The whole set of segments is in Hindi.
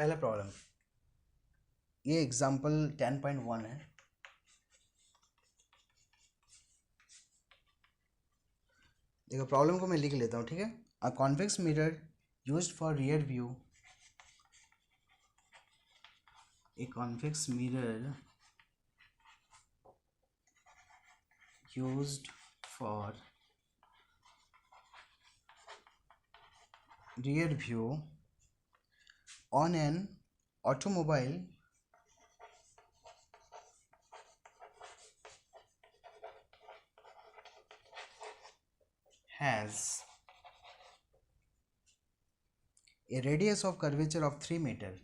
पहला प्रॉब्लम, ये एग्जाम्पल 10.1 है। देखो प्रॉब्लम को मैं लिख लेता हूँ, ठीक है। A convex mirror used for rear view, a convex mirror used for rear view on an automobile has a radius of curvature of 3 meter.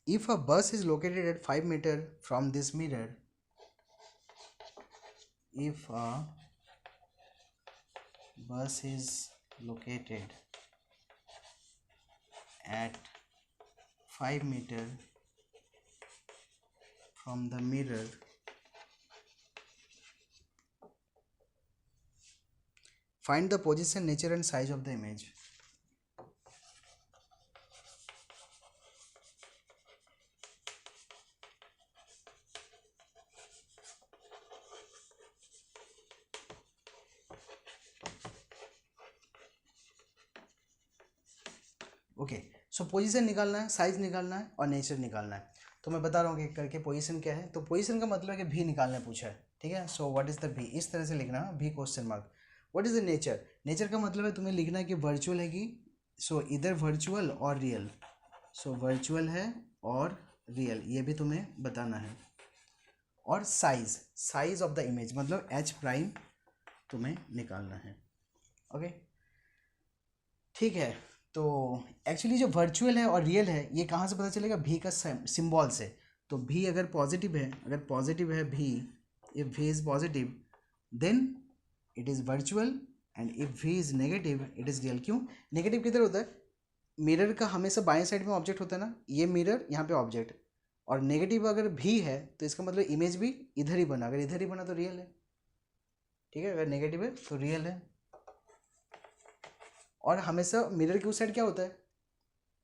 If a bus is located at 5 meter from this mirror, if a bus is located at 5 meter from the mirror, find the position, nature and size of the image. Okay, so position निकालना है, साइज निकालना है और नेचर निकालना है। तो मैं बता रहा हूँ कि करके पोजीशन क्या है। तो पोजीशन का मतलब है कि भी निकालना पूछा है, ठीक है। सो व्हाट इज़ द भी, इस तरह से लिखना है, भी question mark. What is the nature, nature का मतलब है तुम्हें लिखना है कि वर्चुअल है कि, सो इधर वर्चुअल और रियल, सो वर्चुअल है और रियल, ये भी तुम्हें बताना है। और size, size of the image मतलब एच प्राइम तुम्हें निकालना है। ओके ठीक है। तो एक्चुअली जो वर्चुअल है और रियल है ये कहाँ से पता चलेगा, भी का सिंबल से। तो भी अगर पॉजिटिव है, अगर पॉजिटिव है भी, if v is positive then it is virtual, and if v is negative it is real. क्यों नेगेटिव किधर होता है, मिरर का हमेशा बाएं साइड में ऑब्जेक्ट होता है ना, ये मिरर यहाँ पे ऑब्जेक्ट, और नेगेटिव अगर भी है तो इसका मतलब इमेज भी इधर ही बना, अगर इधर ही बना तो रियल है, ठीक है। अगर नेगेटिव है तो रियल है। और हमेशा मिरर की उस साइड क्या होता है,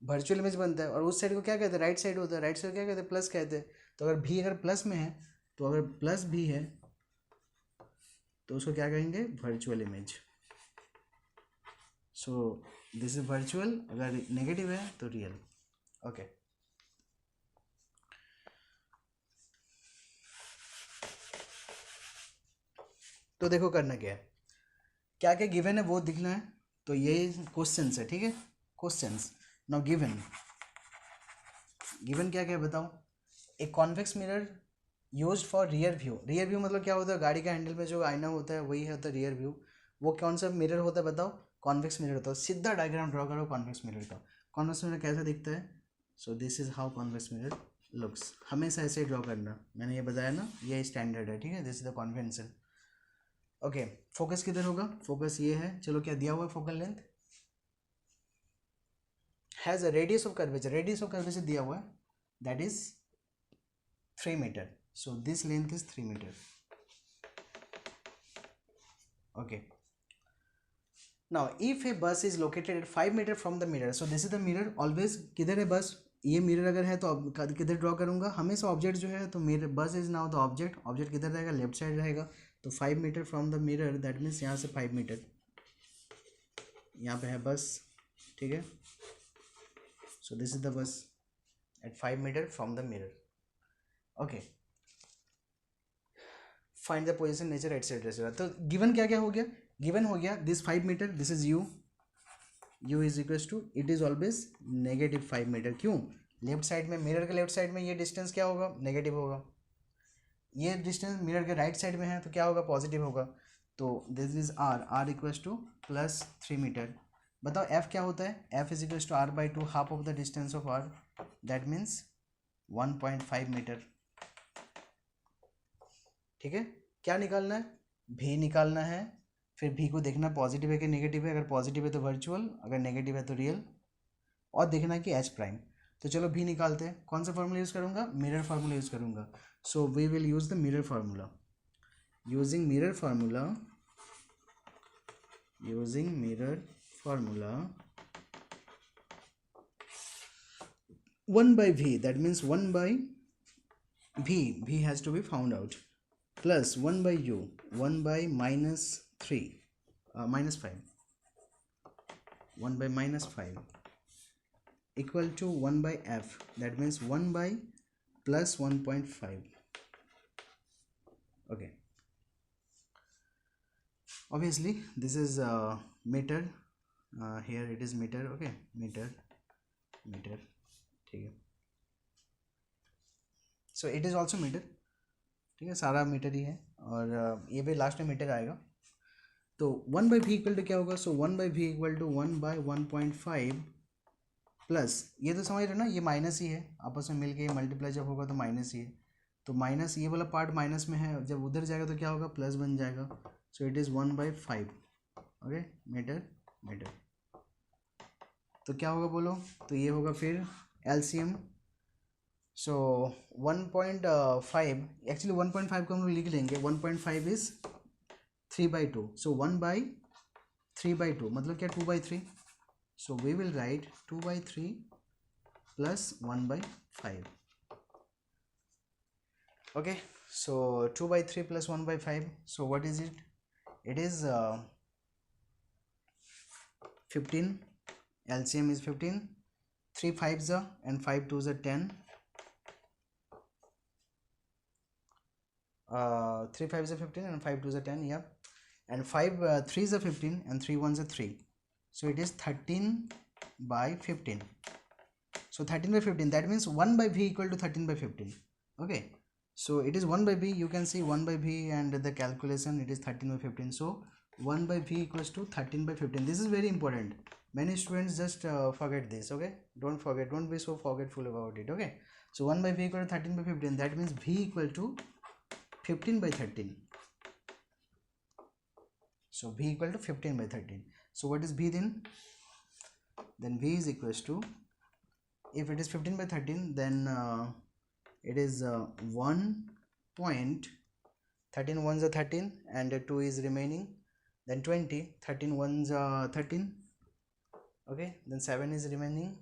वर्चुअल इमेज बनता है, और उस साइड को क्या कहते हैं, राइट साइड होता है, राइट साइड क्या कहते हैं, प्लस कहते हैं। तो अगर भी अगर प्लस में है, तो अगर प्लस भी है तो उसको क्या कहेंगे, virtual image. So this is virtual, अगर नेगेटिव है तो रियल। ओके तो देखो करना क्या है, क्या क्या गिवन है वो दिखना है। तो ये क्वेश्चंस है, ठीक है, क्वेश्चंस। नाउ गिवन, गिवन क्या क्या है बताओ। एक convex mirror use for rear view, rear view मतलब क्या होता है, गाड़ी का हैंडल में जो आईना होता है वही होता है रियर व्यू। वो कौन सा मिरर होता है बताओ, कॉन्वेक्स मिरर होता है। सीधा डायग्राम ड्रॉ करो कॉन्वेक्स मिरर का। कॉन्वेक्स मिरर कैसा दिखता है, so this is how convex mirror looks. हमेशा ऐसे ही ड्रॉ करना, मैंने ये बताया ना, ये स्टैंडर्ड है, ठीक है, this is the convention. Okay focus किधर होगा, फोकस ये है, चलो क्या दिया हुआ है, focal length has a radius of curvature, radius of curvature दिया हुआ है, that is 3 metre. So this length is 3 meter. Okay. Now if a bus is located at 5 meter from the mirror, so this is the mirror, always किधर है बस, ये मिरर अगर है तो अब किधर ड्रॉ करूँगा, हमेशा ऑब्जेक्ट जो है, तो मेरे bus is now the object, object किधर रहेगा, लेफ्ट साइड रहेगा। तो 5 metre from the mirror, that means यहाँ से 5 मीटर, यहाँ पे है बस, ठीक है। So this is the bus at 5 metre from the mirror. Okay find the position, nature etcetera. तो गिवन क्या क्या हो गया, गिवन हो गया this 5 metre, this is u, u is equals to, it is always negative 5 metre. क्यों, लेफ्ट साइड में, मिरर के लेफ्ट साइड में ये डिस्टेंस क्या होगा, नेगेटिव होगा। ये डिस्टेंस मिरर के राइट साइड में है तो क्या होगा, पॉजिटिव होगा। तो this is R, R equals to plus 3 metre. बताओ एफ क्या होता है, F is equals to R by two, half of the distance of R, that means 1.5 metre, ठीक है। क्या निकालना है, भी निकालना है, फिर भी को देखना पॉजिटिव है कि नेगेटिव है, अगर पॉजिटिव है तो वर्चुअल, अगर नेगेटिव है तो रियल, और देखना है कि एच प्राइम। तो चलो भी निकालते हैं। कौन सा फार्मूला यूज़ करूँगा? मिरर फार्मूला यूज़ करूँगा। So we will use the mirror formula. using mirror formula 1 by v, that means 1 by v has to be found out, plus 1 by u, 1 by minus 5, 1 by minus 5 equal to 1 by f, that means 1 by plus 1.5. okay, obviously this is meter, here it is meter. okay, meter ठीक है, so it is also metre. ठीक है, सारा मीटर ही है, और ये भी लास्ट में मीटर आएगा। तो 1 बाई वी इक्वल टू क्या होगा? So 1 by v equal to 1 by 1.5 plus, ये तो समझ रहे ना, ये माइनस ही है, आपस में मिल के मल्टीप्लाई जब होगा तो माइनस ही है, तो माइनस ये वाला पार्ट माइनस में है, जब उधर जाएगा तो क्या होगा? प्लस बन जाएगा। So it is 1 by 5। Okay, metre. तो क्या होगा बोलो? तो ये होगा फिर एलसीएम। सो 1.5, एक्चुअली 1.5 को हम लोग लिख लेंगे, 1.5 इज 3/2, सो 1/3/2 मतलब क्या? 2/3। So we will write 2/3 plus 1/5। Okay, so 2/3 plus 1/5, so what is it? It is 15, LCM is 15, 3 5s and 5 2s are 10, 3 5s are 15 and 5 2s are 10, yeah, and 5 3s are 15 and 3 1s are 3, so it is 13 by 15. So 13 by 15, that means 1 by v equal to 13 by 15. okay, so it is 1 by v, you can see 1 by v, and the calculation it is 13 by 15. So 1 by v equals to 13 by 15. This is very important. Many students just forget this. okay, don't be so forgetful about it. okay, so 1 by v equal to 13 by 15, that means v equal to 15 by 13. So v equal to 15 by 13. So what is v then? Then v is equals to, if it is 15 by 13, then it is 1.13 ones are 13 and 2 is remaining, then 20, 13 ones are 13. okay, then 7 is remaining,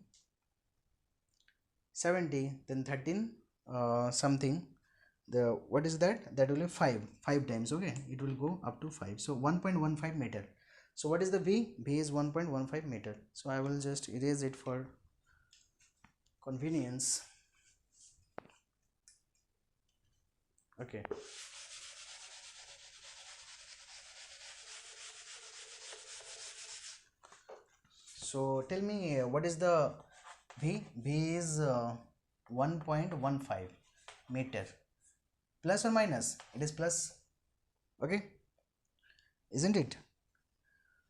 70, then 13 something, the what is that? That will be 5 times. okay, it will go up to 5, so 1.15 meter. So what is the v? V is 1.15 meter. So I will just erase it for convenience. okay, so tell me, what is the v? V is 1.15 meter, plus or minus? It is plus. okay, isn't it?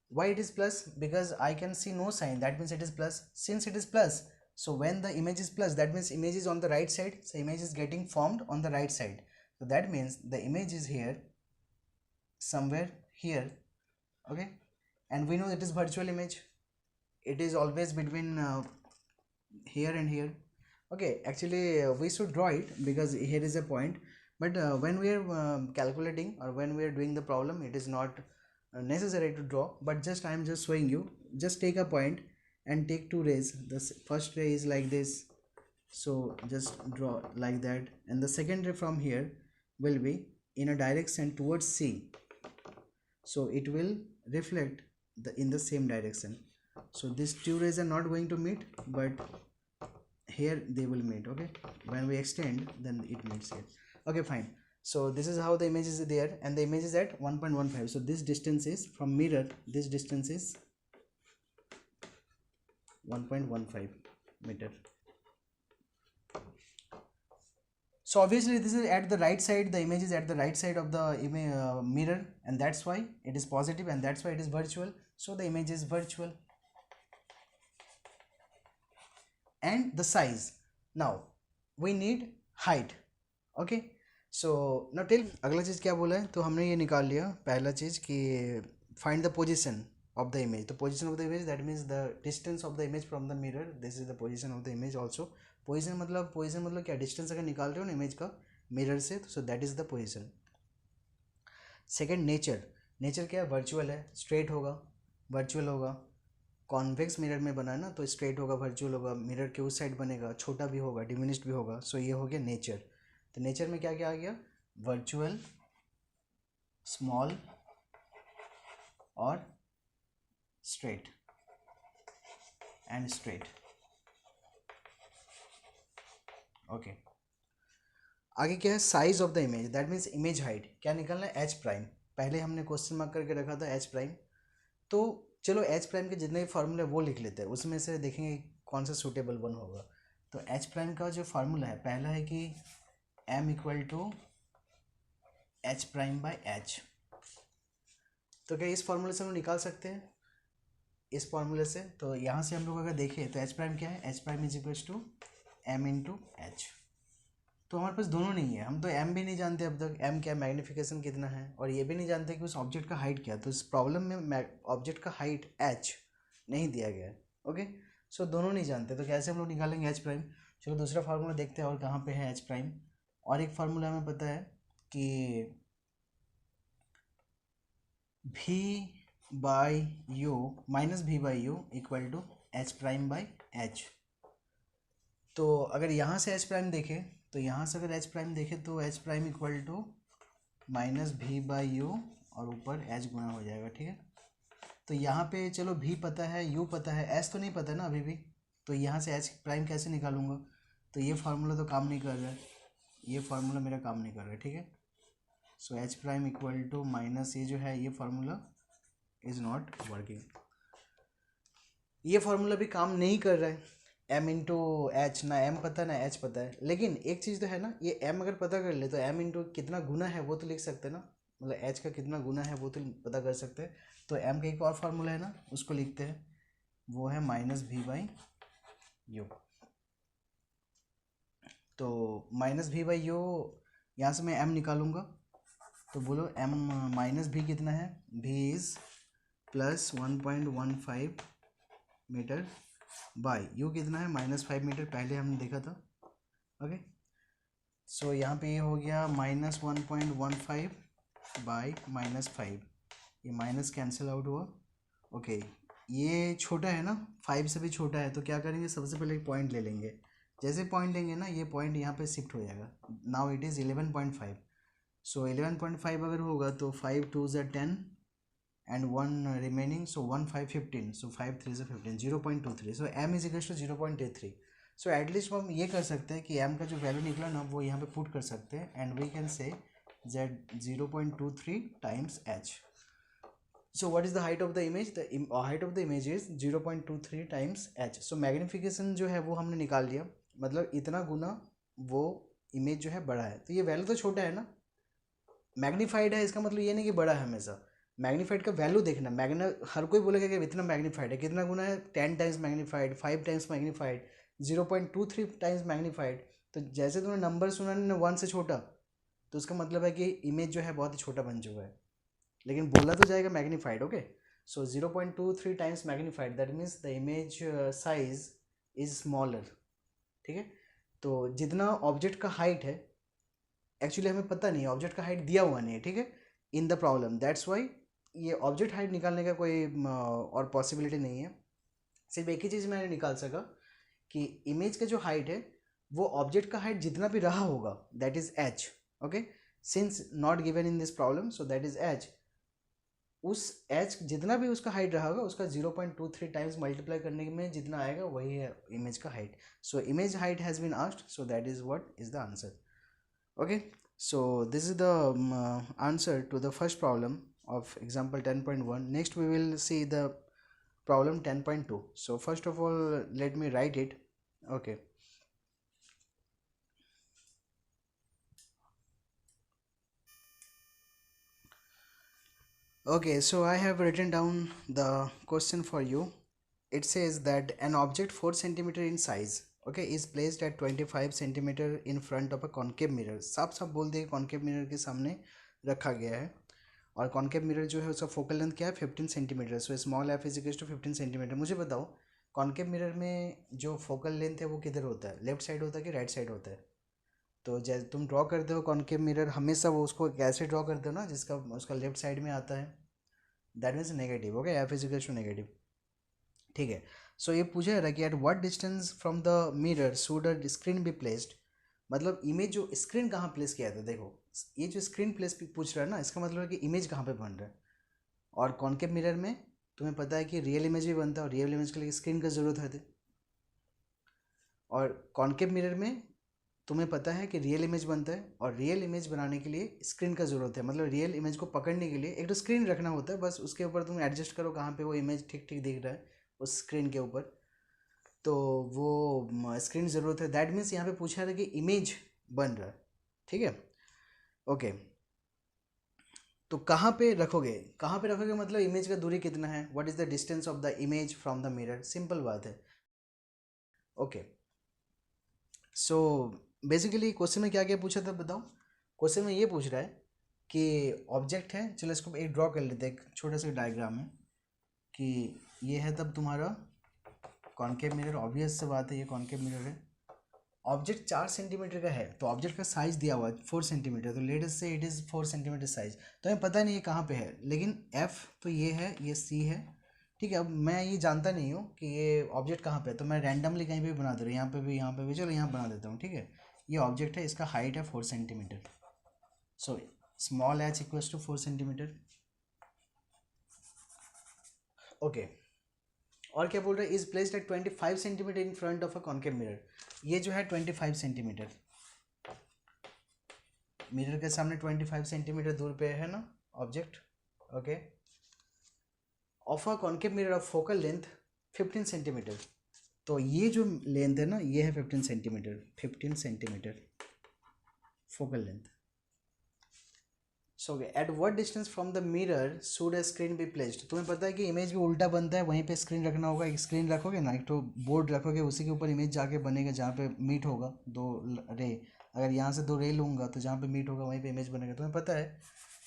Why it is plus? Because I can see no sign, that means it is plus. Since it is plus, so when the image is plus, that means image is on the right side, so image is getting formed on the right side, so that means the image is here, somewhere here. okay, and we know it is virtual image, it is always between here and here. okay, actually we should draw it because here is a point, but when we are calculating or when we are doing the problem, it is not necessary to draw, but just I am just showing you. Just take a point and take two rays. The first ray is like this, so just draw like that, and the second ray from here will be in a direction towards C, so it will reflect in the same direction. So these two rays are not going to meet, but here they will meet. okay, when we extend, then it meets here. okay, fine. So this is how the image is there, and the image is at 1.15. so this distance is from mirror, this distance is 1.15 meter. So obviously this is at the right side, the image is at the right side of the mirror, and that's why it is positive, and that's why it is virtual. So the image is virtual. And the size, now we need height. okay, so now tell, अगला चीज़ क्या बोला है? तो हमने ये निकाल लिया पहला चीज़ कि find the position of the image. तो position of the image that means the distance of the image from the mirror. This is the position of the image also. position मतलब क्या, distance अगर निकाल रहे हो ना image का mirror से, so that is the position. Second, nature क्या है, वर्चुअल है, स्ट्रेट होगा, वर्चुअल होगा. कॉन्वेक्स मिरर में बना है ना, तो स्ट्रेट होगा, वर्चुअल होगा, मिरर के उस साइड बनेगा, छोटा भी होगा, डिमिनिश्ड भी होगा. सो ये हो गया नेचर. तो नेचर में क्या क्या आ गया, वर्चुअल, स्मॉल और स्ट्रेट एंड स्ट्रेट. ओके, आगे क्या है, size of the image, that means image height. क्या निकालना है, एच प्राइम. पहले हमने क्वेश्चन मार्क करके रखा था एच प्राइम. तो चलो एच प्राइम के जितने भी फार्मूले वो लिख लेते हैं, उसमें से देखेंगे कौन सा सूटेबल वन होगा. तो एच प्राइम का जो फार्मूला है, पहला है कि m equal to h prime by h. तो क्या इस फार्मूले से हम लोग निकाल सकते हैं, इस फार्मूले से. तो यहाँ से हम लोग अगर देखें तो एच प्राइम क्या है, h prime is equal to m into h. तो हमारे पास दोनों नहीं है, हम तो m भी नहीं जानते अब तक, m क्या, मैग्नीफिकेशन कितना है, और ये भी नहीं जानते कि उस ऑब्जेक्ट का हाइट क्या. तो इस प्रॉब्लम में ऑब्जेक्ट का हाइट h नहीं दिया गया है. ओके, सो दोनों नहीं जानते, तो कैसे हम लोग निकालेंगे h प्राइम. चलो दूसरा फार्मूला देखते हैं और कहाँ पे है h प्राइम. और एक फार्मूला हमें पता है कि v by u minus v by u equal to h prime by h. तो अगर यहाँ से h प्राइम देखें, तो यहाँ से अगर h प्राइम देखें तो h prime equal to minus v by u और ऊपर h गुना हो जाएगा. ठीक है, तो यहाँ पे चलो v पता है, u पता है, h तो नहीं पता ना अभी भी. तो यहाँ से h प्राइम कैसे निकालूंगा. तो ये फार्मूला तो काम नहीं कर रहा है, ये फार्मूला मेरा काम नहीं कर रहा है. ठीक है, so h prime equal to minus ये जो है, ये फार्मूला इज़ नॉट वर्किंग. ये फार्मूला भी काम नहीं कर रहा है. m इंटू एच, ना m पता ना h पता है. लेकिन एक चीज़ तो है ना, ये m अगर पता कर ले तो m इंटू कितना गुना है वो तो लिख सकते हैं ना, मतलब h का कितना गुना है वो तो पता कर सकते हैं. तो m का एक और फार्मूला है ना, उसको लिखते हैं, वो है माइनस v बाई यू. तो माइनस v बाई यू, यहाँ से मैं m निकालूंगा. तो बोलो m माइनस v कितना है, v is plus 1.15 metre by u कितना है, -5 मीटर, पहले हमने देखा था. ओके, सो यहाँ पे ये हो गया -1.15 बाई -5, ये माइनस कैंसिल आउट हुआ. ओके, ये छोटा है ना, 5 से भी छोटा है, तो क्या करेंगे, सबसे पहले एक पॉइंट ले लेंगे. जैसे पॉइंट लेंगे ना, ये पॉइंट यहाँ पे शिफ्ट हो जाएगा. Now it is 11.5. सो 11.5 अगर होगा तो 5 2 ज़ा 10 and 1 remaining, so 1 5 15, so 5 3 is 15, 0.23, so m is equals to 0.83. so at least हम ये कर सकते हैं कि m का जो वैल्यू निकला ना वो यहाँ पे पुट कर सकते हैं, and we can say that 0.23 times h. so what is the height of the image, the height of the image is 0.23 times h. so magnification जो है वो हमने निकाल लिया, मतलब इतना गुना वो इमेज जो है बड़ा है. तो ये वैल्यू तो छोटा है ना, मैग्नीफाइड है, इसका मतलब ये नहीं कि बड़ा है हमेशा. मैग्नीफाइड का वैल्यू देखना, हर कोई बोलेगा कि इतना मैग्नीफाइड है, कितना गुना है, 10 times magnified, 5 times magnified, 0.23 times magnified. तो जैसे तुमने नंबर सुना ना 1 से छोटा, तो उसका मतलब है कि इमेज जो है बहुत ही छोटा बन चुका है, लेकिन बोला तो जाएगा magnified. Okay, so 0.23 times magnified, that means the image size is smaller. ठीक है, तो जितना ऑब्जेक्ट का हाइट है, एक्चुअली हमें पता नहीं है, ऑब्जेक्ट का हाइट दिया हुआ नहीं है. ठीक है, in the problem, that's why ये ऑब्जेक्ट हाइट निकालने का कोई और पॉसिबिलिटी नहीं है. सिर्फ एक ही चीज़ मैंने निकाल सका कि इमेज का जो हाइट है वो ऑब्जेक्ट का हाइट जितना भी रहा होगा, that is H. Okay, since not given in this problem, so that is H. उस एच जितना भी उसका हाइट रहा होगा, उसका 0.23 टाइम्स मल्टीप्लाई करने में जितना आएगा वही है इमेज का height. So image height has been asked, so that is what is the answer. Okay, so this is the answer to the first problem of example 10.1. Next we will see the problem 10.2. so first of all let me write it. Okay, okay, so I have written down the question for you. It says that an object 4 centimeter in size, okay, is placed at 25 centimeter in front of a concave mirror. साफ साफ बोल दिए concave mirror के सामने रखा गया है. और कॉन्केव मिरर जो है उसका फोकल लेंथ क्या है 15 centimetre. So small f is equal to 15 centimetre. मुझे बताओ कॉन्केव मिरर में जो फोकल लेंथ है वो किधर होता है, लेफ्ट साइड होता है कि राइट साइड होता है? तो जैसे तुम ड्रॉ करते हो कॉन्केव मिरर हमेशा वो उसको कैसे ड्रॉ करते हो ना, जिसका उसका लेफ्ट साइड में आता है, that means negative. Okay, f is equal to negative. ठीक है। सो ये पूछा जा रहा है कि at what distance from the mirror should a screen be placed, मतलब इमेज जो स्क्रीन कहाँ प्लेस किया था। देखो ये जो स्क्रीन प्लेस पूछ रहा है ना, इसका मतलब है कि इमेज कहाँ पे बन रहा है। और कॉन्केव मिरर में तुम्हें पता है कि रियल इमेज भी बनता है, और रियल इमेज के लिए स्क्रीन का ज़रूरत है। और कॉन्केव मिरर में तुम्हें पता है कि रियल इमेज बनता है, और रियल इमेज बनाने के लिए स्क्रीन का ज़रूरत है। मतलब रियल इमेज को पकड़ने के लिए एक तो स्क्रीन रखना होता है, बस उसके ऊपर तुम एडजस्ट करो कहाँ पे वो इमेज ठीक ठीक दिख रहा है उस स्क्रीन के ऊपर। तो वो स्क्रीन ज़रूरत है। दैट मीन्स यहाँ पे पूछा था कि इमेज बन रहा है। ठीक है, ओके। तो कहाँ पे रखोगे मतलब इमेज का दूरी कितना है, what is the distance of the image from the mirror, simple बात है। ओके, सो बेसिकली क्वेश्चन में क्या क्या पूछा था बताओ। क्वेश्चन में ये पूछ रहा है कि ऑब्जेक्ट है, चलो इसको एक ड्रॉ कर लेते हैं, एक छोटा सा डायग्राम है कि ये है तब तुम्हारा कॉन्केव मिरर। ऑब्वियस से बात है ये कॉन्केव मिरर है। ऑब्जेक्ट 4 सेंटीमीटर का है, तो ऑब्जेक्ट का साइज दिया हुआ है 4 सेंटीमीटर, तो लेट अस से इट इज़ 4 सेंटीमीटर साइज। तो हमें पता नहीं ये कहाँ पे है, लेकिन एफ तो ये है, ये सी है। ठीक है, अब मैं ये जानता नहीं हूँ कि ये ऑब्जेक्ट कहाँ पे है, तो मैं रैंडमली कहीं भी बना दे रहा हूँ, यहाँ पे भी, चलो यहाँ बना देता हूँ। ठीक है, ये ऑब्जेक्ट है, इसका हाइट है 4 centimetre. So small h equals to 4 centimetre. Okay, और क्या बोल रहे हैं, is placed at 25 centimetre in front of a concave mirror. ये जो है 25 सेंटीमीटर, मिरर के सामने 25 सेंटीमीटर दूर पे है ना object. Okay, of a concave mirror of focal length 15 centimetre. तो ये जो लेंथ है ना, ये है 15 centimetre, 15 centimetre focal length. So eight what distance from the mirror should a screen be placed. तुम्हें पता है कि इमेज भी उल्टा बनता है, वहीं पे स्क्रीन रखना होगा। एक स्क्रीन रखोगे ना, एक तो बोर्ड रखोगे, उसी के ऊपर इमेज जाके बनेगा जहाँ पे मीट होगा दो रे। अगर यहाँ से दो रे लूँगा तो जहाँ पे मीट होगा वहीं पे इमेज बनेगा, तुम्हें पता है।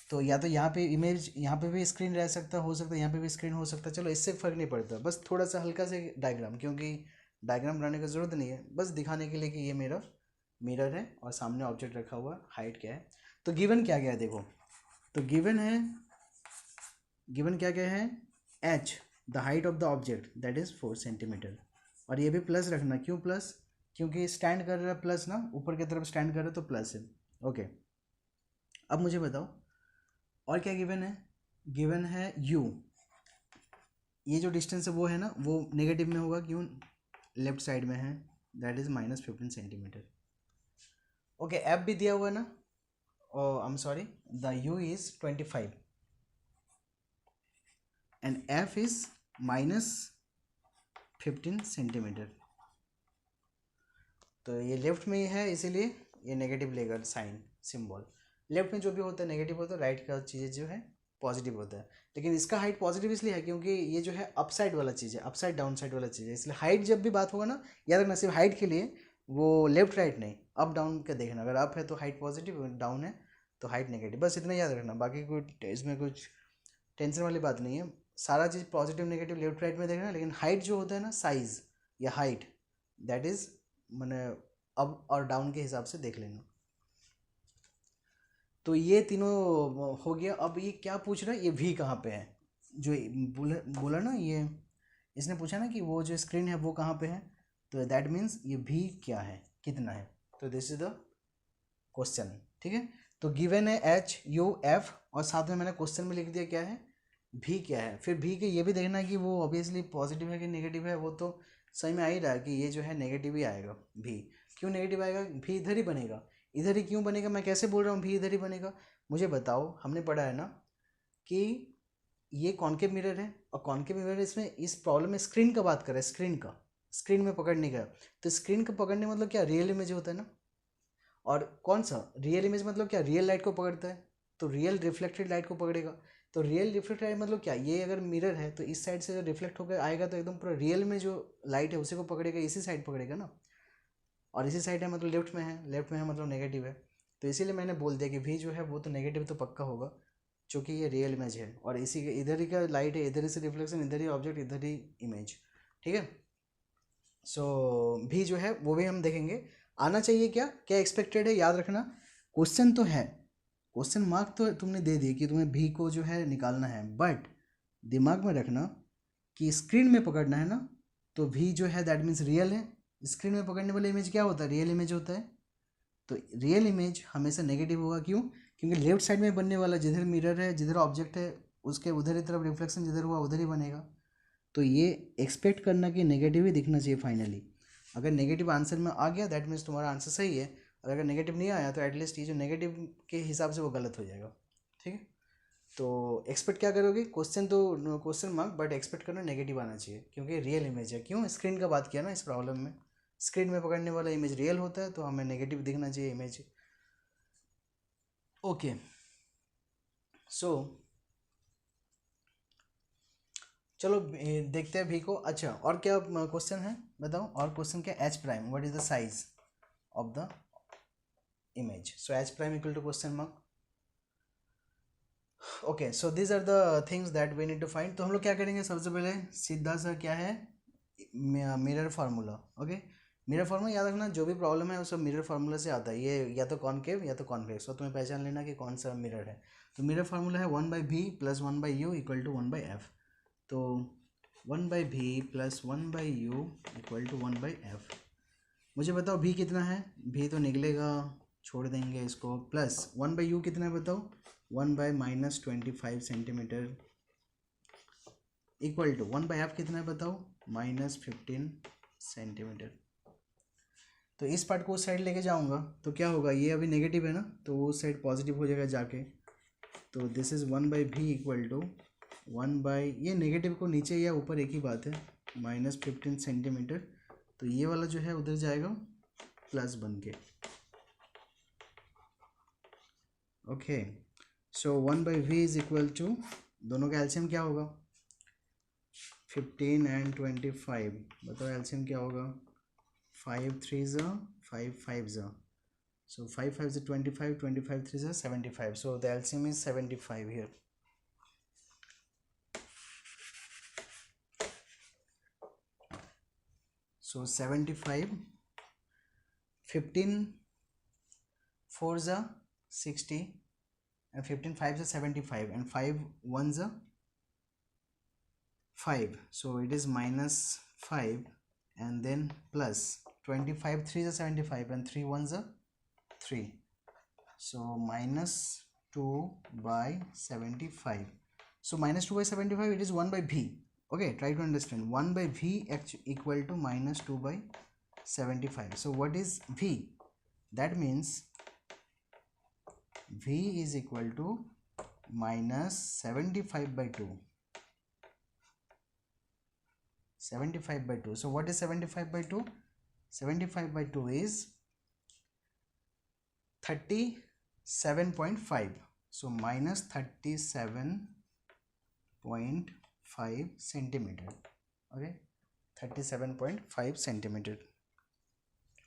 तो या तो यहाँ पे इमेज, यहाँ पे भी स्क्रीन रह सकता हो सकता है यहाँ पे भी स्क्रीन हो सकता है, चलो इससे फ़र्क नहीं पड़ता, बस थोड़ा सा हल्का से डायग्राम, क्योंकि डायग्राम बनाने की ज़रूरत नहीं है, बस दिखाने के लिए कि ये मेरा मिरर है और सामने ऑब्जेक्ट रखा हुआ, हाइट क्या है। तो गिवन क्या क्या है देखो, तो गिवन है, गिवन क्या क्या है, H the height of the object that is 4 centimetre. और ये भी प्लस रखना, क्यों प्लस, क्योंकि स्टैंड कर रहा है प्लस ना, ऊपर की तरफ स्टैंड कर रहा है तो प्लस है। ओके, अब मुझे बताओ और क्या गिवन है। गिवन है यू, ये जो डिस्टेंस है वो है ना, वो नेगेटिव में होगा, क्यों, लेफ्ट साइड में है, that is -15 centimetre. Okay, f भी दिया हुआ है ना, oh I am sorry, the u is 25 and f is -15 centimetre. तो ये लेफ्ट में ही है, इसीलिए ये नेगेटिव लेगा साइन सिंबल। लेफ्ट में जो भी होता है नेगेटिव होता है, राइट का चीज़ें जो है पॉजिटिव होता है। लेकिन इसका हाइट पॉजिटिव इसलिए है क्योंकि ये जो है अपसाइड वाला चीज़ है, अपसाइड डाउन साइड वाला चीज़ है, इसलिए हाइट जब भी बात होगा ना, याद रखना सिर्फ हाइट के लिए, वो लेफ्ट राइट नहीं, अप डाउन का देखना। अगर अप है तो हाइट पॉजिटिव, डाउन है तो हाइट नेगेटिव, बस इतना याद रखना। बाकी कोई इसमें कुछ टेंशन वाली बात नहीं है, सारा चीज़ पॉजिटिव नेगेटिव लेफ्ट राइट में देखना। लेकिन हाइट जो होता है ना, साइज़ या हाइट, दैट इज़ मैंने अप और डाउन के हिसाब से देख लेना। तो ये तीनों हो गया। अब ये क्या पूछ रहा है, ये भी कहाँ पे है, जो बोला बोला ना, ये इसने पूछा ना कि वो जो स्क्रीन है वो कहाँ पे है, तो दैट मीन्स ये भी क्या है, कितना है। तो दिस इज द क्वेश्चन। ठीक है, तो गिवन है एच यू एफ, और साथ में मैंने क्वेश्चन में लिख दिया क्या है, भी क्या है। फिर भी के ये भी देखना है कि वो ऑब्वियसली पॉजिटिव है कि नेगेटिव है, वो तो सही में आ ही रहा है कि ये जो है नेगेटिव ही आएगा भी। क्यों नेगेटिव आएगा, भी इधर ही बनेगा, इधर ही क्यों बनेगा, मैं कैसे बोल रहा हूँ भी इधर ही बनेगा। मुझे बताओ, हमने पढ़ा है ना कि ये कॉन्केव मिरर है, और कॉन्केव मिरर इसमें इस प्रॉब्लम में स्क्रीन का बात कर रहा है, स्क्रीन का, स्क्रीन में पकड़ने का। तो स्क्रीन का पकड़ने मतलब क्या, रियल इमेज होता है ना। और कौन सा रियल इमेज मतलब क्या, रियल लाइट को पकड़ता है, तो रियल रिफ्लेक्टेड लाइट को पकड़ेगा। तो रियल रिफ्लेक्टेड लाइट मतलब क्या, ये अगर मिरर है तो इस साइड से जो रिफ्लेक्ट होकर आएगा तो एकदम पूरा रियल में जो लाइट है उसी को पकड़ेगा, इसी साइड पकड़ेगा ना। और इसी साइड है मतलब लेफ्ट में है, लेफ्ट में है मतलब नेगेटिव है। तो इसीलिए मैंने बोल दिया कि भी जो है वो तो नेगेटिव तो पक्का होगा। जो कि ये रियल इमेज है, और इसी के इधर ही का लाइट है, इधर ही से रिफ्लेक्शन, इधर ही ऑब्जेक्ट, इधर ही इमेज, ठीक है। सो भी जो है वो भी हम देखेंगे। आना चाहिए क्या क्या एक्सपेक्टेड है, याद रखना क्वेश्चन तो है, क्वेश्चन मार्क तो तुमने दे दिए कि तुम्हें भी को जो है निकालना है, बट दिमाग में रखना कि स्क्रीन में पकड़ना है ना, तो भी जो है दैट मीन्स रियल है। स्क्रीन में पकड़ने वाला इमेज क्या होता है, रियल इमेज होता है। तो रियल इमेज हमेशा नेगेटिव होगा, क्यों? क्योंकि लेफ्ट साइड में बनने वाला जिधर मिरर है, जिधर ऑब्जेक्ट है, उसके उधर ही तरफ रिफ्लेक्शन जिधर हुआ उधर ही बनेगा। तो ये एक्सपेक्ट करना कि नेगेटिव ही दिखना चाहिए फाइनली। अगर नेगेटिव आंसर में आ गया दैट मीन्स तुम्हारा आंसर सही है, और अगर नेगेटिव नहीं आया तो एटलीस्ट ये जो नेगेटिव के हिसाब से वो गलत हो जाएगा, ठीक है। तो एक्सपेक्ट क्या करोगे, क्वेश्चन तो क्वेश्चन मार्क, बट एक्सपेक्ट करना नेगेटिव आना चाहिए, क्योंकि रियल इमेज है। क्यों? स्क्रीन का बात किया ना इस प्रॉब्लम में, स्क्रीन में पकड़ने वाला इमेज रियल होता है, तो हमें नेगेटिव दिखना चाहिए इमेज। ओके, सो चलो देखते हैं भी को। अच्छा, और क्या क्वेश्चन है बताओ, और क्वेश्चन क्या, h prime what is the size of the image. So h prime equal to question mark. Okay, so this are the things that we need to find. तो हम लोग क्या करेंगे, सबसे पहले सीधा सा क्या है, mirror formula. Okay, mirror formula याद रखना, जो भी प्रॉब्लम है वो सब मिरर फार्मूला से आता है। ये या तो कॉनकेव या तो कॉन्वेक्स, तो तुम्हें पहचान लेना कि कौन सा मिरर है। तो मिरर फार्मूला है 1/v plus 1/u equal to 1/f। तो 1/v plus 1/u equal to 1/f। मुझे बताओ v कितना है, v तो निकलेगा, छोड़ देंगे इसको, प्लस 1/u कितना है बताओ, 1/-25 सेंटीमीटर इक्वल टू 1/f कितना है बताओ, -15 सेंटीमीटर। तो इस पार्ट को उस साइड लेके जाऊंगा तो क्या होगा, ये अभी नेगेटिव है ना, तो वो साइड पॉजिटिव हो जाएगा जाके। तो this is 1/v equal to 1/, ये नेगेटिव को नीचे या ऊपर एक ही बात है, -15 सेंटीमीटर। तो ये वाला जो है उधर जाएगा प्लस बन के। Okay, so 1/v is equal to, दोनों का एलसीएम क्या होगा, 15 एंड 25। बताओ एलसीएम क्या होगा, 5 3 ज़ा 5 5 ज़ा, so 5 5 is 25, 25 3 is 75, so the LCM is 75 here. So 75, 15 4 is 60 and 15 5 is 75 and 5 1 is 5, so it is -5 and then plus 25 3 is 75 and 3 1 is 3, so -2/75. So -2/75 it is 1/v. Okay, try to understand, 1/v equal to -2/75. So what is v? That means v is equal to -75/2. 75/2. So what is 75/2? 75/2 is 37.5. So -37.5 centimetre. Okay, 37.5 centimetre.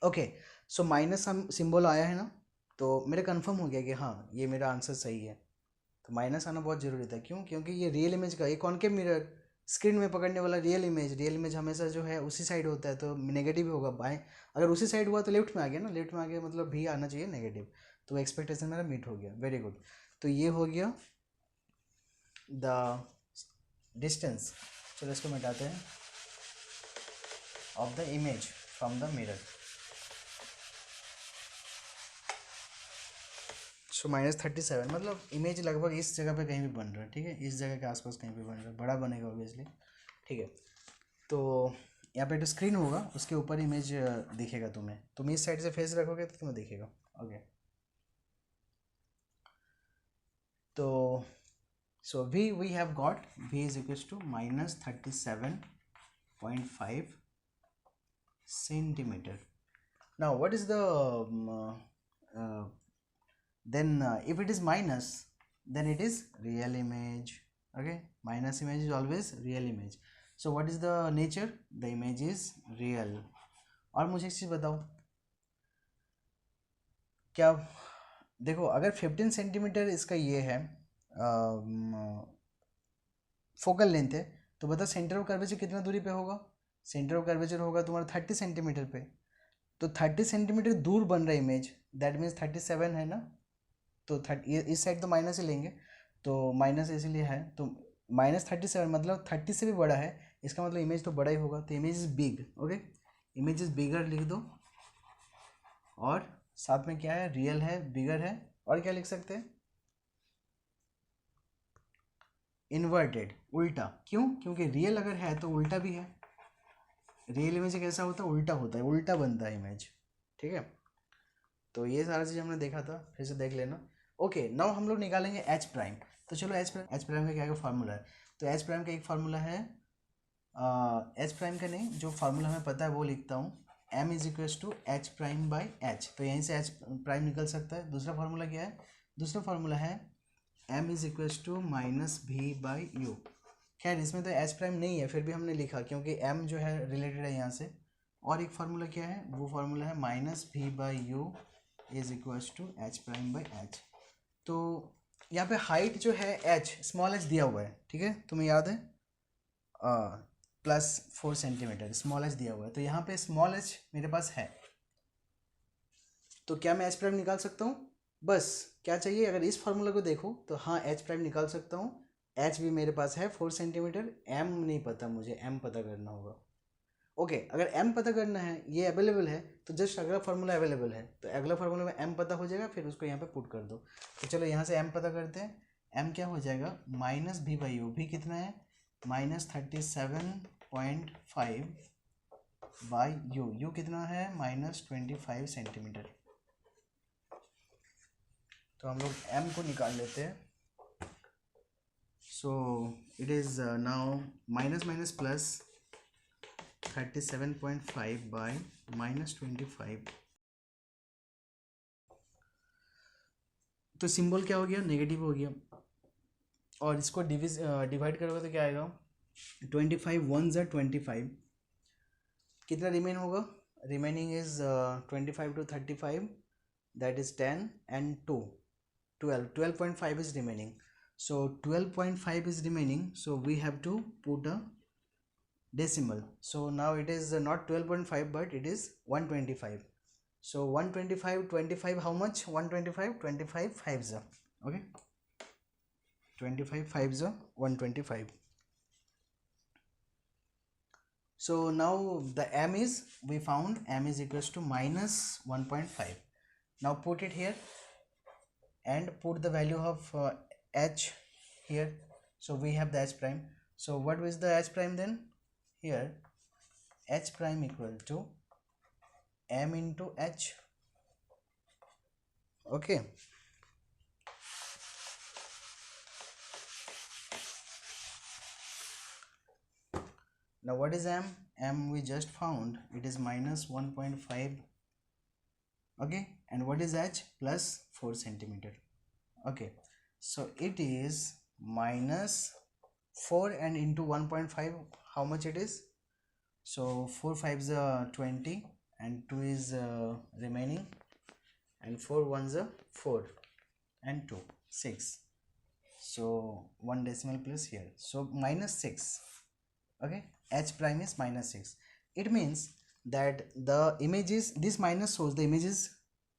Okay, so minus हम सिंबल आया है ना, तो मेरे कंफर्म हो गया कि हाँ ये मेरा आंसर सही है। तो माइनस आना बहुत ज़रूरी था, क्यों? क्योंकि ये रियल इमेज का, ये कॉनकेव मिरर, स्क्रीन में पकड़ने वाला रियल इमेज हमेशा जो है उसी साइड होता है, तो नेगेटिव होगा। बाएं अगर उसी साइड हुआ तो लेफ्ट में आ गया ना, लेफ्ट में आ गया मतलब भी आना चाहिए नेगेटिव। तो एक्सपेक्टेशन मेरा मीट हो गया, वेरी गुड। तो ये हो गया द डिस्टेंस। चलो इसको मिटाते हैं, of the image from the mirror. So -37 मतलब इमेज लगभग इस जगह पे कहीं भी बन रहा है, ठीक है, इस जगह के आसपास कहीं भी बन रहा है, बड़ा बनेगा ऑब्वियसली, ठीक है। तो यहाँ पे जो स्क्रीन होगा उसके ऊपर इमेज दिखेगा तुम्हें, तुम इस साइड से फेस रखोगे तो तुम्हें दिखेगा। ओके, तो so we have got v is equal to -37.5 centimetre. Now what is the then if it is minus then it is real image. Okay, minus image is always real image. So what is the nature? The image is real. और मुझे एक चीज़ बताओ, क्या देखो, अगर 15 सेंटीमीटर इसका ये है, फोकल लेंथ है, तो बता सेंटर ऑफ कर्वेचर कितना दूरी पे होगा। सेंटर ऑफ कर्वेचर होगा तुम्हारा 30 सेंटीमीटर पे, तो 30 सेंटीमीटर दूर बन रहा है इमेज, दैट मीन्स 37 है ना। तो इस साइड तो माइनस ही लेंगे, तो माइनस इसीलिए है, तो -37 मतलब 30 से भी बड़ा है, इसका मतलब इमेज तो बड़ा ही होगा, तो image is big. Okay, image is bigger लिख दो, और साथ में क्या है, रियल है, बिगर है, और क्या लिख सकते हैं, इन्वर्टेड, उल्टा। क्यों? क्योंकि रियल अगर है तो उल्टा भी है। रियल इमेज कैसा होता है, उल्टा होता है, उल्टा बनता है इमेज। ठीक है, तो ये सारा चीज़ हमने देखा था, फिर से देख लेना। ओके, नाउ हम लोग निकालेंगे एच प्राइम। तो चलो एच प्राइम का क्या फार्मूला है, तो एच प्राइम का एक फार्मूला है, एच प्राइम का नहीं, जो फार्मूला हमें पता है वो लिखता हूँ, m is equals to h prime by h, तो यहीं से एच प्राइम निकल सकता है। दूसरा फार्मूला क्या है, दूसरा फार्मूला है m is equals to minus v by u. खैर इसमें तो एच प्राइम नहीं है, फिर भी हमने लिखा क्योंकि m जो है रिलेटेड है यहाँ से। और एक फार्मूला क्या है, वो फार्मूला है minus v by u is equals to h prime by h. तो यहाँ पे हाइट जो है h, स्मॉल h दिया हुआ है, ठीक है, तुम्हें याद है, +4 सेंटीमीटर स्मॉल h दिया हुआ है, तो यहाँ पे स्मॉल h मेरे पास है, तो क्या मैं एच प्राइम निकाल सकता हूँ। बस क्या चाहिए, अगर इस फार्मूला को देखो तो हाँ एच प्राइम निकाल सकता हूँ। एच भी मेरे पास है 4 सेंटीमीटर, एम नहीं पता मुझे, एम पता करना होगा। ओके, अगर एम पता करना है, ये अवेलेबल है, तो जस्ट अगला फार्मूला अवेलेबल है, तो अगला फार्मूला में एम पता हो जाएगा, फिर उसको यहाँ पे पुट कर दो। तो चलो यहाँ से एम पता करते हैं, एम क्या हो जाएगा, माइनस भी बाई यू, भी कितना है, -37.5 बाई यू, यू कितना है, -25 सेंटीमीटर। तो हम लोग m को निकाल लेते हैं, सो it is now minus minus plus 37.5 by -25, तो सिंबल क्या हो गया, नेगेटिव हो गया, और इसको डिवाइड करोगे तो क्या आएगा, 25 1 ज़ा 25, कितना रिमेन होगा, remaining is 25 to 35, that is 10 and 2 12.5 is remaining, so 12.5 is remaining, so we have to put a decimal, so now it is not 12.5 but it is 125, so 125 25 how much, 125 25 5s, okay, 25 5s 125. So now the m is, we found m is equals to -1.5. now put it here and put the value of h here, so we have the h prime, so what is the h prime then, here h prime equal to m into h. Okay, now what is m, m we just found, it is -1.5, okay, and what is h, +4 centimeter. Okay, so it is -4 and into 1.5, how much it is, so 4 5s are 20 and 2 is remaining, and 4 1s are 4 and 2 6, so one decimal place here, so -6. Okay, h prime is -6. It means that the image is, this minus shows the image is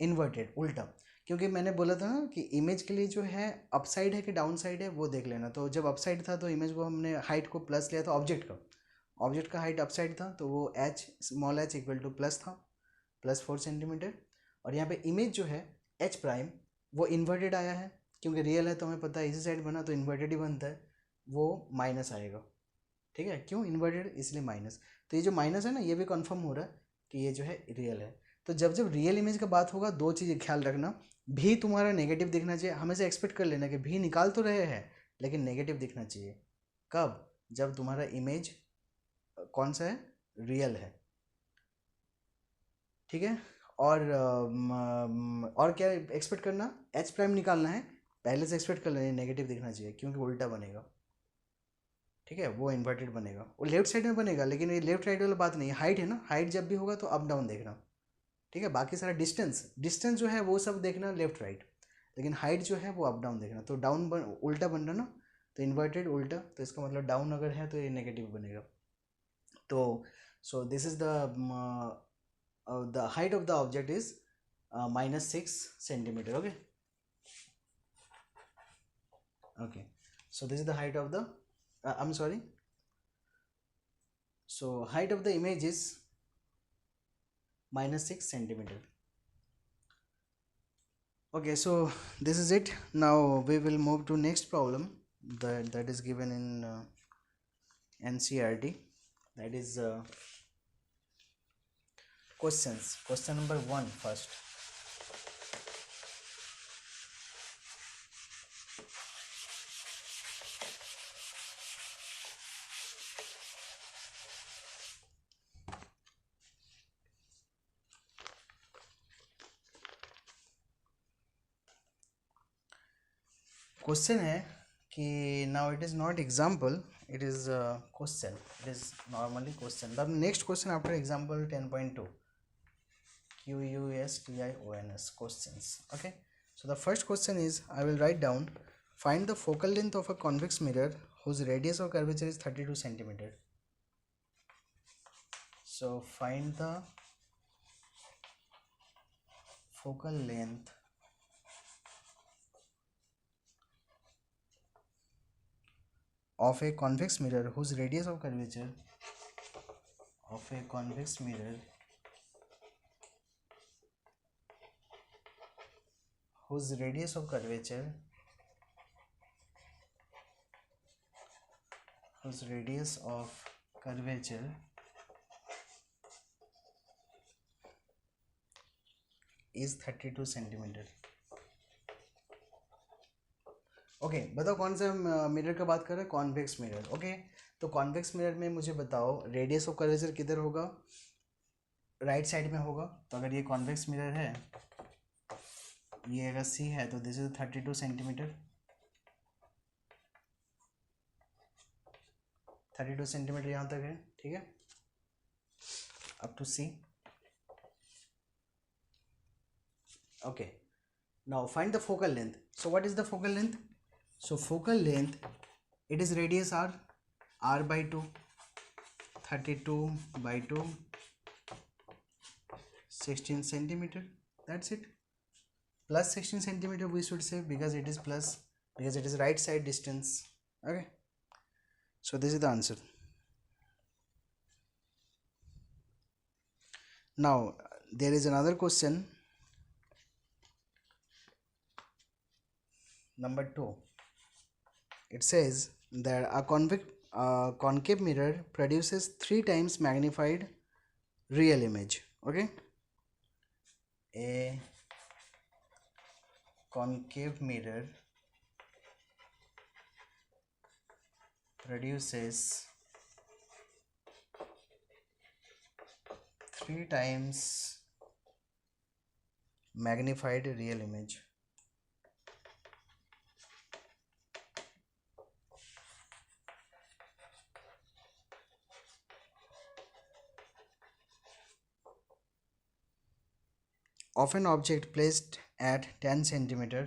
inverted, उल्टा, क्योंकि मैंने बोला था ना कि इमेज के लिए जो है अपसाइड है कि डाउन साइड है वो देख लेना, तो जब अपसाइड था तो इमेज को हमने हाइट को प्लस लिया था, ऑब्जेक्ट का हाइट अपसाइड था, तो वो h small h equal two plus था, +4 सेंटीमीटर, और यहाँ पे इमेज जो है h प्राइम वो इन्वर्टेड आया है, क्योंकि रियल है तो हमें पता है इसी साइड बना तो इन्वर्टेड ही बनता है, वो माइनस आएगा, ठीक है, क्यों इन्वर्टेड, इसलिए माइनस, तो ये जो माइनस है ना, ये भी कंफर्म हो रहा है कि ये जो है रियल है। तो जब जब रियल इमेज का बात होगा, दो चीज़ ख्याल रखना, भी तुम्हारा नेगेटिव दिखना चाहिए, हमेशा एक्सपेक्ट कर लेना कि भी निकाल तो रहे हैं लेकिन नेगेटिव दिखना चाहिए, कब, जब तुम्हारा इमेज कौन सा है, रियल है, ठीक है। और क्या एक्सपेक्ट करना, एच प्राइम निकालना है, पहले से एक्सपेक्ट कर लेना नेगेटिव दिखना चाहिए, क्योंकि उल्टा बनेगा, ठीक है, वो इन्वर्टेड बनेगा, वो लेफ्ट साइड में बनेगा, लेकिन ये लेफ्ट राइट वाला बात नहीं है, हाइट है ना, हाइट जब भी होगा तो अप डाउन देखना, ठीक है, बाकी सारा डिस्टेंस जो है वो सब देखना लेफ्ट राइट, लेकिन हाइट जो है वो अप डाउन देखना। तो डाउन उल्टा बन रहा ना, तो इन्वर्टेड उल्टा, तो इसका मतलब डाउन अगर है तो ये नेगेटिव बनेगा। तो सो this is the height of the object is -6 centimetre. Okay okay, so this is the height of the I'm sorry, so height of the image is -6 centimeter. Okay, so this is it. Now we will move to next problem that is given in NCERT, that is question number 1 first. Question है कि now it is not example, it is question, it is normally question. The next question after example 10.2 QUSTIONS questions. Okay, so the first question is, I will write down, find the focal length of a convex mirror whose radius of curvature is 32 centimeter. So find the focal length of a convex mirror whose radius of curvature whose radius of curvature is 32 centimetre. Okay बताओ कौन सा मिरर का बात कर रहे हैं? Convex mirror. ओके, तो कॉन्वेक्स मिरर में मुझे बताओ रेडियस ऑफ कर्वेचर किधर होगा? राइट साइड में होगा। तो अगर ये कॉन्वेक्स मिरर है, ये अगर सी है, तो दिस इज 32 सेंटीमीटर। 32 सेंटीमीटर यहाँ तक है, ठीक है, up to c. Okay, now find the focal length. So what is the focal length? So focal length, it is radius r by 2, 32 by 2, 16 centimeter, that's it. Plus 16 centimeter we should say, because it is plus, because it is right side distance. Okay, so this is the answer. Now there is another question, number 2. It says that a concave mirror produces 3 times magnified real image. Okay, a concave mirror produces 3 times magnified real image. Of an object placed at 10 centimeter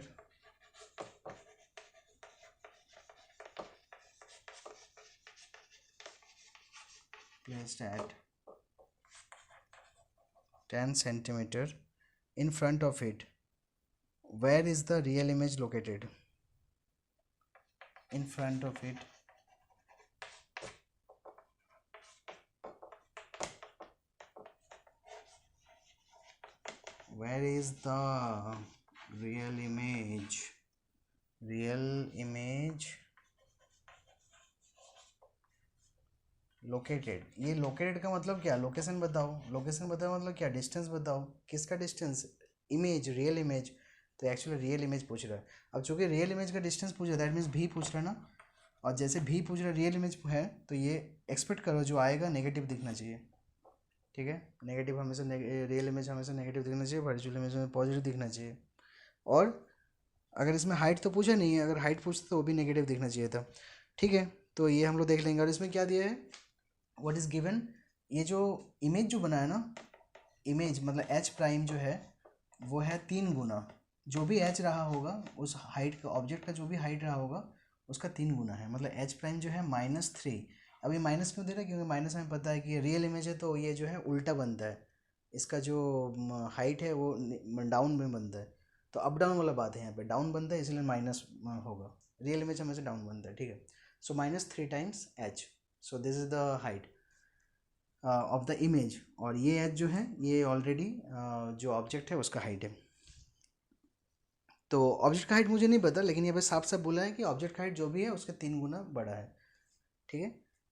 in front of it, where is the real image located? In front of it, where is the real image located? ये located का मतलब क्या? लोकेशन बताओ। लोकेशन बताओ मतलब क्या? डिस्टेंस बताओ। किसका डिस्टेंस? Image, real image. तो एक्चुअली रियल इमेज पूछ रहा है। अब चूंकि रियल इमेज का डिस्टेंस पूछ रहा है, दैट मीन्स भी पूछ रहा है ना, और जैसे भी पूछ रहा है, रियल इमेज है, तो ये एक्सपेक्ट करो जो आएगा नेगेटिव दिखना चाहिए, ठीक है। नेगेटिव हमेशा, रियल इमेज हमेशा नेगेटिव दिखना चाहिए, वर्चुअल इमेज में पॉजिटिव दिखना चाहिए। और अगर इसमें हाइट तो पूछा नहीं है, अगर हाइट पूछते तो वो भी नेगेटिव दिखना चाहिए था, ठीक है। तो ये हम लोग देख लेंगे। और इसमें क्या दिया है, व्हाट इज़ गिवन, ये जो इमेज जो बना है ना, इमेज मतलब एच प्राइम जो है वो है 3 गुना, जो भी एच रहा होगा उस हाइट का, ऑब्जेक्ट का जो भी हाइट रहा होगा उसका 3 गुना है, मतलब एच प्राइम जो है -3। अभी माइनस क्यों दे रहा है? क्योंकि माइनस हमें पता है कि रियल इमेज है तो ये जो है उल्टा बनता है, इसका जो हाइट है वो डाउन में बनता है, तो अप डाउन वाला बात है, यहाँ पे डाउन बनता है इसलिए माइनस होगा, रियल इमेज हमेशा डाउन बनता है, ठीक है। सो -3 times H, so this is the height of the image, और ये एच जो है ये ऑलरेडी जो ऑब्जेक्ट है उसका हाइट है। तो ऑब्जेक्ट का हाइट मुझे नहीं पता, लेकिन ये बस साफ साफ बोला है कि ऑब्जेक्ट का हाइट जो भी है उसके 3 गुना बड़ा है, ठीक है।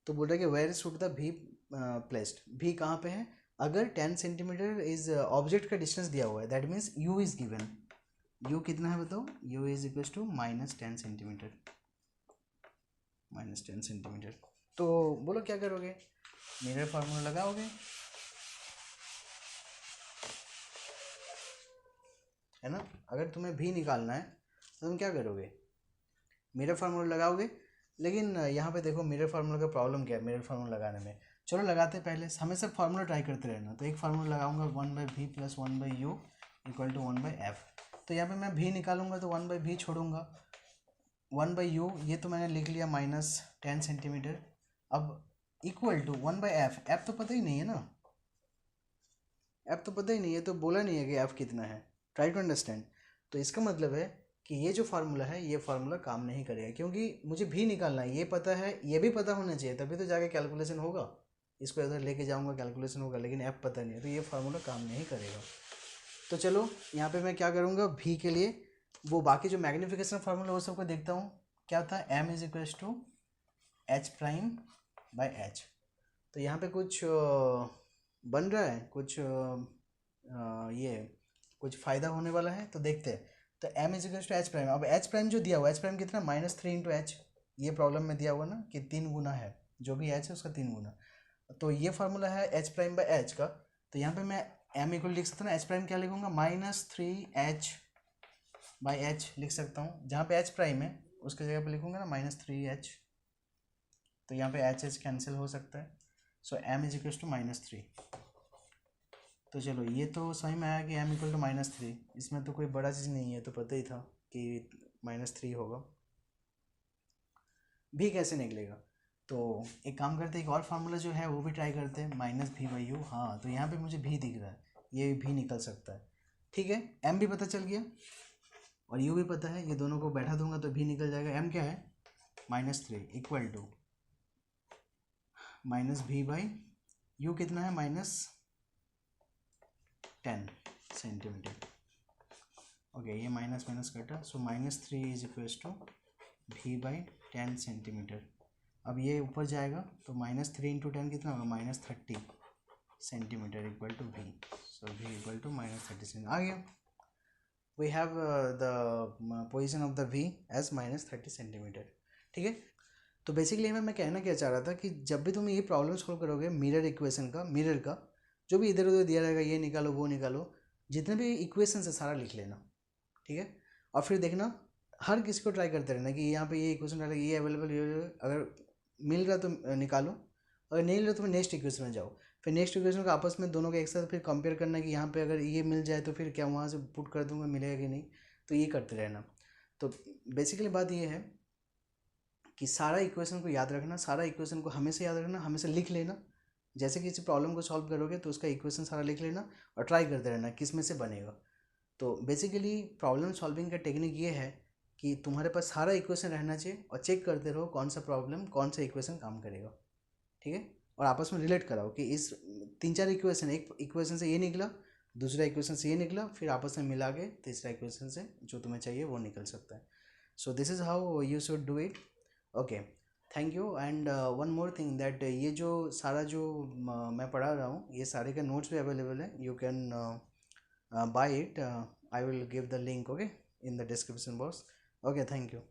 तो बोल रहा है कि where should the v placed, v कहाँ पे है? अगर 10 सेंटीमीटर इज ऑब्जेक्ट का डिस्टेंस दिया हुआ है, that means u is given, u कितना है बताओ? U is equal to -10 centimetre, -10 centimetre. तो बोलो क्या करोगे? मिरर फार्मूला लगाओगे, है ना। अगर तुम्हें भी निकालना है तो तुम क्या करोगे? मिरर फार्मूला लगाओगे। लेकिन यहाँ पे देखो मिरर फार्मूला का प्रॉब्लम क्या है मिरर फार्मूला लगाने में। चलो लगाते हैं, पहले हमेशा फार्मूला ट्राई करते रहना। तो एक फार्मूला लगाऊंगा 1/v + 1/u = 1/f। तो यहाँ पे मैं भी निकालूंगा तो 1/v छोड़ूंगा, 1/u ये तो मैंने लिख लिया -10 सेंटीमीटर। अब इक्वल टू 1/f, एफ तो पता ही नहीं है ना, एफ तो पता ही नहीं है, तो बोला नहीं है कि एफ कितना है। Try to understand. तो इसका मतलब है कि ये जो फार्मूला है ये फार्मूला काम नहीं करेगा, क्योंकि मुझे भी निकालना है, ये पता है, ये भी पता होना चाहिए, तभी तो जाके कैलकुलेशन होगा। इसको इधर लेके जाऊंगा कैलकुलेशन होगा, लेकिन एफ पता नहीं है तो ये फार्मूला काम नहीं करेगा। तो चलो यहाँ पे मैं क्या करूँगा, भी के लिए वो बाकी जो मैग्नीफिकेशन फार्मूला वो सबको देखता हूँ। क्या था? m is equal to h'/h। तो यहाँ पे कुछ बन रहा है, कुछ ये कुछ फ़ायदा होने वाला है, तो देखते हैं। तो m is equal to h prime. अब एच प्राइम जो दिया हुआ है, एच प्राइम कितना? -3 × h। ये प्रॉब्लम में दिया हुआ ना कि 3 गुना है, जो भी h है उसका 3 गुना। तो ये फार्मूला है h'/h का। तो यहाँ पे मैं m इक्वल लिख सकता हूँ ना, एच प्राइम क्या लिखूँगा? -3h/h लिख सकता हूँ। जहाँ पे h प्राइम है उसकी जगह पे लिखूँगा ना -3h। तो यहाँ पे h कैंसिल हो सकता है। सो m इज इक्वल टू -3। तो चलो ये तो समझ में आया कि m इक्वल टू -3, इसमें तो कोई बड़ा चीज़ नहीं है, तो पता ही था कि -3 होगा। भी कैसे निकलेगा? तो एक काम करते हैं, एक और फार्मूला जो है वो भी ट्राई करते हैं, -v/u। हाँ, तो यहाँ पे मुझे भी दिख रहा है, ये भी निकल सकता है, ठीक है। m भी पता चल गया और u भी पता है, ये दोनों को बैठा दूंगा तो भी निकल जाएगा। m क्या है? -3 इक्वल टू -v/u कितना है? -10 सेंटीमीटर। ओके, ये माइनस माइनस कटा, so -3 is equal to v/10 centimetre. अब ये ऊपर जाएगा तो -3 × 10 कितना होगा? -30 centimetre equal to v। So v equal to -30 centimetre आ गया। We have the position of the v as -30 centimetre, ठीक है। तो बेसिकली मैं कहना क्या चाह रहा था कि जब भी तुम ये प्रॉब्लम सॉल्व करोगे मिरर इक्वेशन का, मिरर का जो भी इधर उधर दिया रहेगा, ये निकालो वो निकालो, जितने भी इक्वेशन है सारा लिख लेना, ठीक है। और फिर देखना, हर किसी को ट्राई करते रहना कि यहाँ पे ये इक्वेशन डालेगा, ये अवेलेबल, ये अगर मिल रहा तो निकालो, अगर नहीं मिल रहा तो फिर नेक्स्ट इक्वेशन में जाओ। फिर नेक्स्ट इक्वेशन को आपस में दोनों के एक साथ फिर कंपेयर करना कि यहाँ पे अगर ये मिल जाए तो फिर क्या वहाँ से पुट कर दूंगा, मिलेगा कि नहीं, तो ये करते रहना। तो बेसिकली बात ये है कि सारा इक्वेशन को याद रखना, सारा इक्वेशन को हमेशा याद रखना, हमेशा लिख लेना। जैसे किसी प्रॉब्लम को सॉल्व करोगे तो उसका इक्वेशन सारा लिख लेना और ट्राई करते रहना किस में से बनेगा। तो बेसिकली प्रॉब्लम सॉल्विंग का टेक्निक ये है कि तुम्हारे पास सारा इक्वेशन रहना चाहिए और चेक करते रहो कौन सा प्रॉब्लम कौन सा इक्वेशन काम करेगा, ठीक है। और आपस में रिलेट कराओ कि इस 3-4 इक्वेशन, एक इक्वेशन से ये निकला, दूसरा इक्वेशन से ये निकला, फिर आपस में मिला के तीसरा इक्वेशन से जो तुम्हें चाहिए वो निकल सकता है। So this is how you should do it. Okay, thank you. And one more thing that ये जो सारा जो मैं पढ़ा रहा हूँ ये सारे का नोट्स भी अवेलेबल है, you can buy it. I will give the link, okay, in the description box. Okay, thank you.